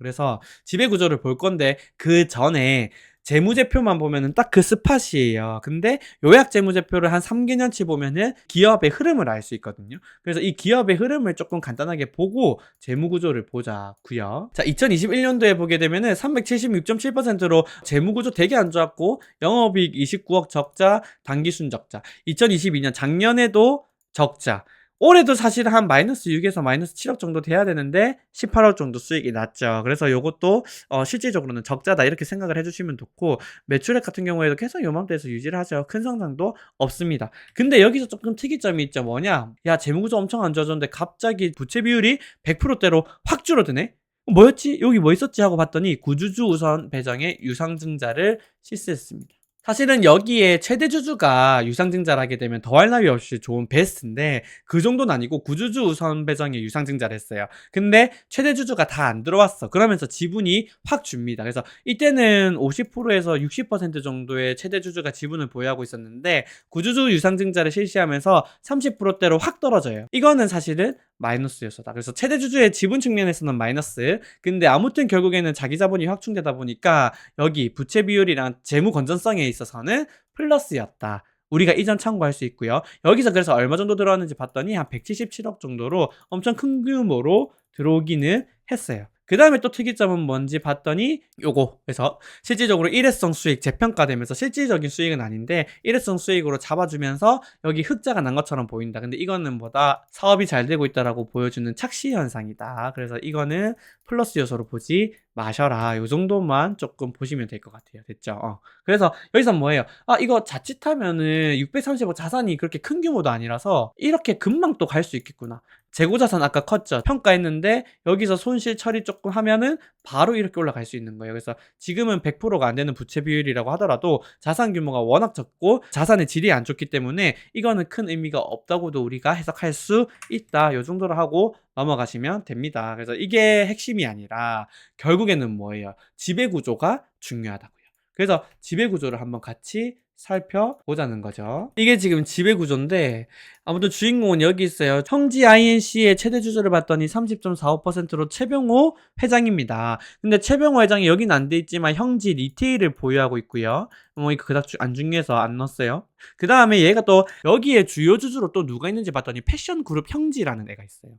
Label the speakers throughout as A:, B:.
A: 그래서 지배구조를 볼 건데 그 전에 재무제표만 보면은 딱 그 스팟이에요. 근데 요약 재무제표를 한 3개년치 보면은 기업의 흐름을 알 수 있거든요. 그래서 이 기업의 흐름을 조금 간단하게 보고 재무구조를 보자고요. 자, 2021년도에 보게 되면은 376.7%로 재무구조 되게 안 좋았고 영업이익 29억 적자, 당기순 적자. 2022년 작년에도 적자. 올해도 사실 한 마이너스 6에서 마이너스 7억 정도 돼야 되는데 18억 정도 수익이 났죠. 그래서 요것도 실질적으로는 적자다 이렇게 생각을 해주시면 좋고, 매출액 같은 경우에도 계속 요맘때에서 유지를 하죠. 큰 성장도 없습니다. 근데 여기서 조금 특이점이 있죠. 뭐냐, 야 재무구조 엄청 안 좋아졌는데 갑자기 부채 비율이 100%대로 확 줄어드네. 뭐였지? 여기 뭐 있었지? 하고 봤더니 구주주 우선 배정의 유상증자를 실시했습니다. 사실은 여기에 최대 주주가 유상증자를 하게 되면 더할 나위 없이 좋은 베스트인데 그 정도는 아니고 구주주 우선 배정에 유상증자를 했어요. 근데 최대 주주가 다 안 들어왔어. 그러면서 지분이 확 줍니다. 그래서 이때는 50%에서 60% 정도의 최대 주주가 지분을 보유하고 있었는데 구주주 유상증자를 실시하면서 30%대로 확 떨어져요. 이거는 사실은 마이너스 요소다. 그래서 최대 주주의 지분 측면에서는 마이너스. 근데 아무튼 결국에는 자기 자본이 확충되다 보니까 여기 부채 비율이랑 재무 건전성에 있어서는 플러스였다. 우리가 이점 참고할 수 있고요. 여기서 그래서 얼마 정도 들어왔는지 봤더니 한 177억 정도로 엄청 큰 규모로 들어오기는 했어요. 그 다음에 또 특이점은 뭔지 봤더니 요거. 그래서 실질적으로 일회성 수익 재평가되면서 실질적인 수익은 아닌데 일회성 수익으로 잡아주면서 여기 흑자가 난 것처럼 보인다. 근데 이거는 뭐다, 사업이 잘 되고 있다라고 보여주는 착시 현상이다. 그래서 이거는 플러스 요소로 보지 마셔라. 요 정도만 조금 보시면 될 것 같아요. 됐죠? 그래서 여기서 뭐예요? 이거 자칫하면은 635 자산이 그렇게 큰 규모도 아니라서 이렇게 금방 또 갈 수 있겠구나. 재고자산 아까 컸죠? 평가했는데 여기서 손실 처리 조금 하면은 바로 이렇게 올라갈 수 있는 거예요. 그래서 지금은 100%가 안 되는 부채 비율이라고 하더라도 자산 규모가 워낙 적고 자산의 질이 안 좋기 때문에 이거는 큰 의미가 없다고도 우리가 해석할 수 있다. 요 정도로 하고 넘어가시면 됩니다. 그래서 이게 핵심이 아니라 결국에는 뭐예요? 지배구조가 중요하다고요. 그래서 지배구조를 한번 같이 살펴보자는 거죠. 이게 지금 지배구조인데 아무튼 주인공은 여기 있어요. 형지 INC의 최대 주주를 봤더니 30.45%로 최병호 회장입니다. 근데 최병호 회장이 여긴 안 돼 있지만 형지 리테일을 보유하고 있고요. 이거 그닥 안 중요해서 안 넣었어요. 그 다음에 얘가 또 여기에 주요 주주로 또 누가 있는지 봤더니 패션 그룹 형지라는 애가 있어요.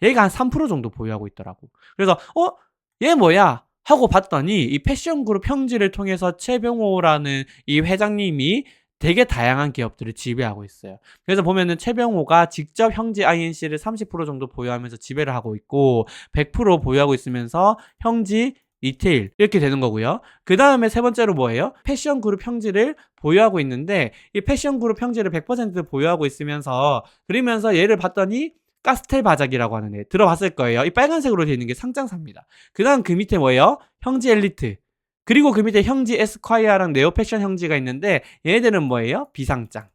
A: 얘가 한 3% 정도 보유하고 있더라고. 그래서 얘 뭐야? 하고 봤더니 이 패션그룹 형지를 통해서 최병호라는 이 회장님이 되게 다양한 기업들을 지배하고 있어요. 그래서 보면은 최병호가 직접 형지 INC를 30% 정도 보유하면서 지배를 하고 있고 100% 보유하고 있으면서 형지 리테일 이렇게 되는 거고요. 그 다음에 세 번째로 뭐예요? 패션그룹 형지를 보유하고 있는데 이 패션그룹 형지를 100% 보유하고 있으면서 그러면서 얘를 봤더니 카스텔 바작이라고 하는 애 들어봤을 거예요. 이 빨간색으로 되어 있는 게 상장사입니다. 그 다음 그 밑에 뭐예요? 형지 엘리트. 그리고 그 밑에 형지 에스콰이어랑 네오패션 형지가 있는데 얘네들은 뭐예요? 비상장.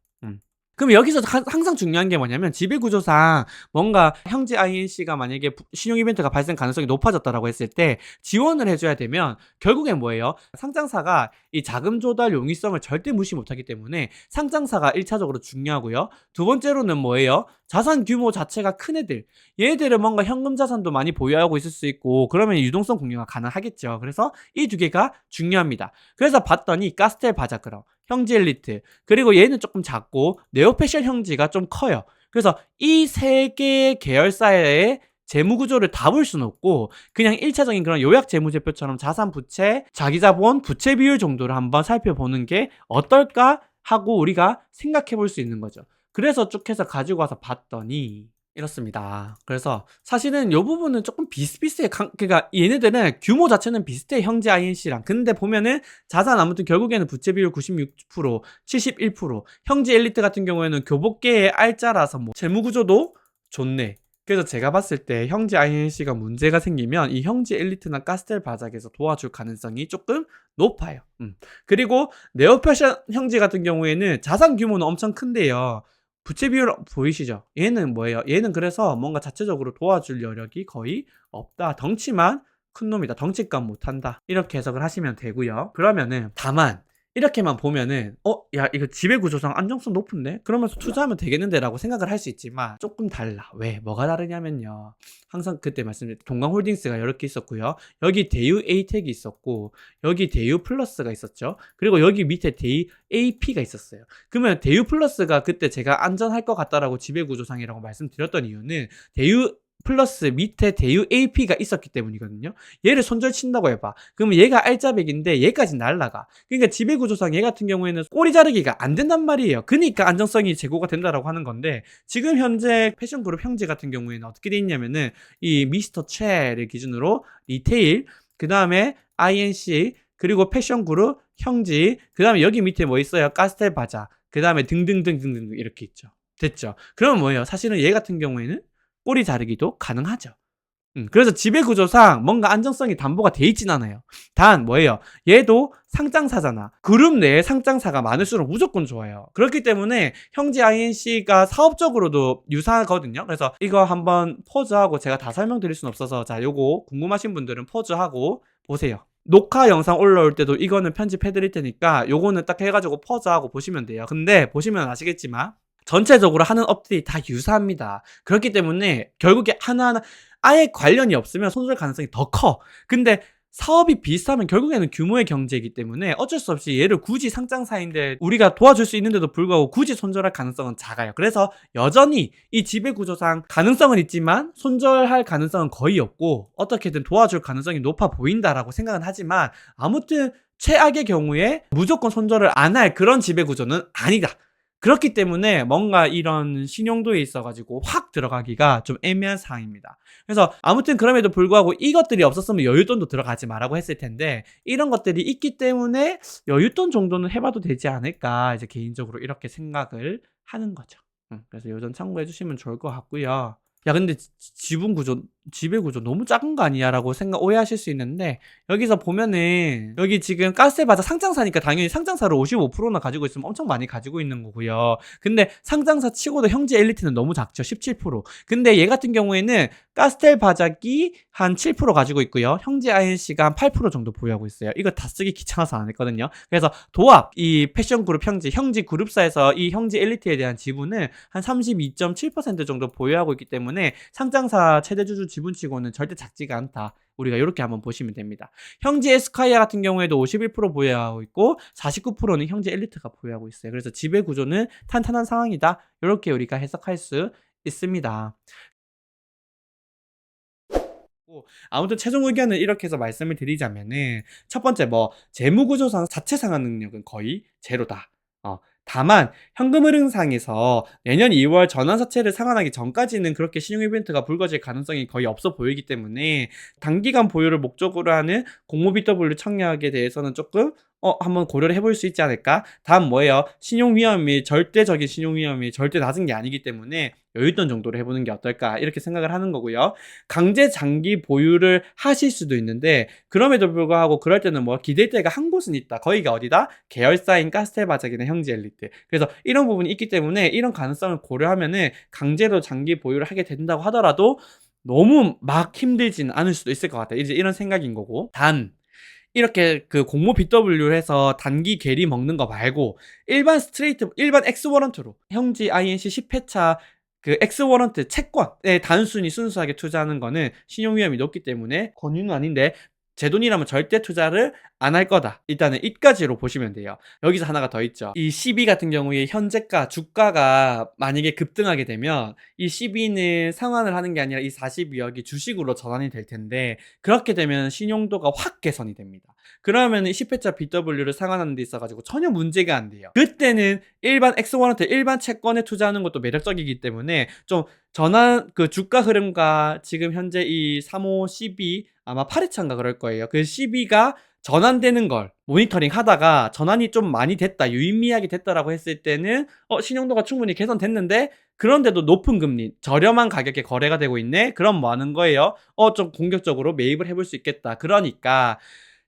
A: 그럼 여기서 항상 중요한 게 뭐냐면 지배구조상 뭔가 형제 INC가 만약에 신용 이벤트가 발생 가능성이 높아졌다라고 했을 때 지원을 해줘야 되면 결국엔 뭐예요? 상장사가 이 자금 조달 용이성을 절대 무시 못하기 때문에 상장사가 1차적으로 중요하고요. 두 번째로는 뭐예요? 자산 규모 자체가 큰 애들. 얘네들은 뭔가 현금 자산도 많이 보유하고 있을 수 있고 그러면 유동성 공유가 가능하겠죠. 그래서 이 두 개가 중요합니다. 그래서 봤더니 카스텔 바자그러 형지 엘리트 그리고 얘는 조금 작고 네오패션 형지가 좀 커요. 그래서 이 세 개의 계열사의 재무구조를 다 볼 수는 없고 그냥 1차적인 그런 요약 재무제표처럼 자산 부채, 자기자본, 부채 비율 정도를 한번 살펴보는 게 어떨까 하고 우리가 생각해 볼 수 있는 거죠. 그래서 쭉 해서 가지고 와서 봤더니 이렇습니다. 그래서 사실은 이 부분은 조금 비슷비슷해. 그러니까 얘네들은 규모 자체는 비슷해, 형제 INC랑. 근데 보면은 자산 아무튼 결국에는 부채 비율 96%, 71%. 형제 엘리트 같은 경우에는 교복계의 알짜라서 뭐 재무구조도 좋네. 그래서 제가 봤을 때 형제 INC가 문제가 생기면 이 형제 엘리트나 카스텔 바작에서 도와줄 가능성이 조금 높아요. 그리고 네오패션 형제 같은 경우에는 자산 규모는 엄청 큰데요. 부채 비율 보이시죠? 얘는 뭐예요? 얘는 그래서 뭔가 자체적으로 도와줄 여력이 거의 없다. 덩치만 큰 놈이다. 덩치감 못한다. 이렇게 해석을 하시면 되고요. 그러면은 다만 이렇게만 보면은 야 이거 지배구조상 안정성 높은데? 그러면서 투자하면 되겠는데 라고 생각을 할 수 있지만 조금 달라. 왜? 뭐가 다르냐면요. 항상 그때 말씀드린 동광홀딩스가 이렇게 있었고요. 여기 대유 에이텍이 있었고 여기 대유 플러스가 있었죠. 그리고 여기 밑에 대유 AP가 있었어요. 그러면 대유 플러스가 그때 제가 안전할 것 같다라고 지배구조상이라고 말씀드렸던 이유는 대유 플러스 밑에 대유 AP가 있었기 때문이거든요. 얘를 손절친다고 해봐. 그러면 얘가 알짜배기인데 얘까지 날라가. 그러니까 지배구조상 얘 같은 경우에는 꼬리 자르기가 안 된단 말이에요. 그러니까 안정성이 제고가 된다라고 하는 건데, 지금 현재 패션그룹 형제 같은 경우에는 어떻게 돼 있냐면은 이 미스터 최를 기준으로 리테일, 그 다음에 INC, 그리고 패션그룹 형지, 그 다음에 여기 밑에 뭐 있어요? 카스텔 바자, 그 다음에 등등등등등 이렇게 있죠. 됐죠? 그러면 뭐예요? 사실은 얘 같은 경우에는 꼬리 자르기도 가능하죠. 그래서 지배구조상 뭔가 안정성이 담보가 돼 있진 않아요. 단 뭐예요? 얘도 상장사잖아. 그룹 내에 상장사가 많을수록 무조건 좋아요. 그렇기 때문에 형제 INC가 사업적으로도 유사하거든요. 그래서 이거 한번 포즈하고, 제가 다 설명드릴 순 없어서 자 요거 궁금하신 분들은 포즈하고 보세요. 녹화 영상 올라올 때도 이거는 편집해 드릴 테니까 요거는 딱 해가지고 포즈하고 보시면 돼요. 근데 보시면 아시겠지만 전체적으로 하는 업들이 다 유사합니다. 그렇기 때문에 결국에 하나하나 아예 관련이 없으면 손실 가능성이 더 커. 근데 사업이 비슷하면 결국에는 규모의 경제이기 때문에 어쩔 수 없이 얘를 굳이 상장사인데 우리가 도와줄 수 있는데도 불구하고 굳이 손절할 가능성은 작아요. 그래서 여전히 이 지배구조상 가능성은 있지만 손절할 가능성은 거의 없고 어떻게든 도와줄 가능성이 높아 보인다라고 생각은 하지만, 아무튼 최악의 경우에 무조건 손절을 안 할 그런 지배구조는 아니다. 그렇기 때문에 뭔가 이런 신용도에 있어가지고 확 들어가기가 좀 애매한 상황입니다. 그래서 아무튼 그럼에도 불구하고 이것들이 없었으면 여윳돈도 들어가지 마라고 했을 텐데, 이런 것들이 있기 때문에 여윳돈 정도는 해봐도 되지 않을까, 이제 개인적으로 이렇게 생각을 하는 거죠. 그래서 요 점 참고해 주시면 좋을 것 같고요. 야 근데 지배구조 너무 작은 거 아니야? 라고 오해하실 수 있는데, 여기서 보면은 여기 지금 가스바자 상장사니까 당연히 상장사를 55%나 가지고 있으면 엄청 많이 가지고 있는 거고요. 근데 상장사 치고도 형제 엘리트는 너무 작죠. 17%. 근데 얘 같은 경우에는 가스텔 바자기 한 7% 가지고 있고요. 형제 INC가 한 8% 정도 보유하고 있어요. 이거 다 쓰기 귀찮아서 안 했거든요. 그래서 도합, 이 패션그룹 형제 그룹사에서 이 형제 엘리트에 대한 지분을 한 32.7% 정도 보유하고 있기 때문에 상장사 최대주주 지분치고는 절대 작지가 않다. 우리가 이렇게 한번 보시면 됩니다. 형제 에스콰이어 같은 경우에도 51% 보유하고 있고 49%는 형제 엘리트가 보유하고 있어요. 그래서 지배 구조는 탄탄한 상황이다. 이렇게 우리가 해석할 수 있습니다. 아무튼 최종 의견은 이렇게 해서 말씀을 드리자면은, 첫 번째 뭐 재무구조상 자체 상환 능력은 거의 제로다. 다만 현금 흐름상에서 내년 2월 전환사채를 상환하기 전까지는 그렇게 신용 이벤트가 불거질 가능성이 거의 없어 보이기 때문에 단기간 보유를 목적으로 하는 공모 BW 청약에 대해서는 조금 한번 고려를 해볼 수 있지 않을까? 다음 뭐예요? 절대적인 신용 위험이 절대 낮은 게 아니기 때문에 여윳돈 정도로 해보는 게 어떨까? 이렇게 생각을 하는 거고요. 강제 장기 보유를 하실 수도 있는데, 그럼에도 불구하고 그럴 때는 뭐 기댈 데가 한 곳은 있다. 거기가 어디다? 계열사인 카스텔바자기나 형제 엘리트. 그래서 이런 부분이 있기 때문에 이런 가능성을 고려하면은 강제로 장기 보유를 하게 된다고 하더라도 너무 막 힘들지는 않을 수도 있을 것 같아요. 이제 이런 생각인 거고. 단 이렇게 그 공모 BW 해서 단기 괴리 먹는 거 말고 일반 X워런트로 형지 INC 10회차 그 X워런트 채권에 단순히 순수하게 투자하는 거는 신용 위험이 높기 때문에 권유는 아닌데, 제 돈이라면 절대 투자를 안 할 거다. 일단은 이까지로 보시면 돼요. 여기서 하나가 더 있죠. 이 CB 같은 경우에 현재가 주가가 만약에 급등하게 되면 이 CB는 상환을 하는 게 아니라 이 42억이 주식으로 전환이 될 텐데, 그렇게 되면 신용도가 확 개선이 됩니다. 그러면 10회차 BW를 상환하는 데 있어가지고 전혀 문제가 안 돼요. 그때는 일반 X원한테 일반 채권에 투자하는 것도 매력적이기 때문에 좀 전환 그 주가 흐름과 지금 현재 이 35 CB 아마 8회차인가 그럴 거예요. 그 CB가 전환되는 걸 모니터링 하다가 전환이 좀 많이 됐다, 유의미하게 됐다라고 했을 때는 신용도가 충분히 개선됐는데, 그런데도 높은 금리, 저렴한 가격에 거래가 되고 있네? 그럼 뭐 하는 거예요? 좀 공격적으로 매입을 해볼 수 있겠다. 그러니까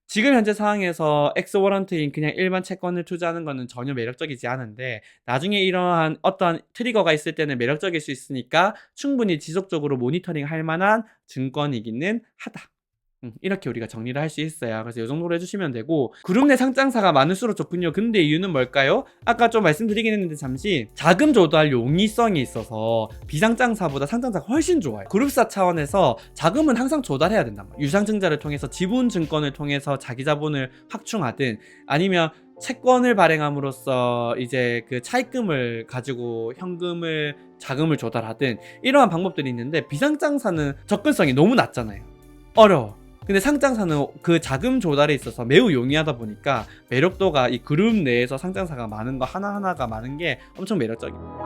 A: 지금 현재 상황에서 엑스워런트인 그냥 일반 채권을 투자하는 거는 전혀 매력적이지 않은데, 나중에 이러한 어떠한 트리거가 있을 때는 매력적일 수 있으니까 충분히 지속적으로 모니터링 할 만한 증권이기는 하다. 이렇게 우리가 정리를 할 수 있어요. 그래서 이 정도로 해주시면 되고, 그룹 내 상장사가 많을수록 좋군요. 근데 이유는 뭘까요? 아까 좀 말씀드리긴 했는데 잠시 자금 조달 용이성이 있어서 비상장사보다 상장사가 훨씬 좋아요. 그룹사 차원에서 자금은 항상 조달해야 된단 말이에요. 유상증자를 통해서 지분증권을 통해서 자기 자본을 확충하든, 아니면 채권을 발행함으로써 이제 그 차입금을 가지고 현금을 자금을 조달하든, 이러한 방법들이 있는데 비상장사는 접근성이 너무 낮잖아요. 어려워. 근데 상장사는 그 자금 조달에 있어서 매우 용이하다 보니까 매력도가 이 그룹 내에서 상장사가 많은 거 하나하나가 많은 게 엄청 매력적입니다.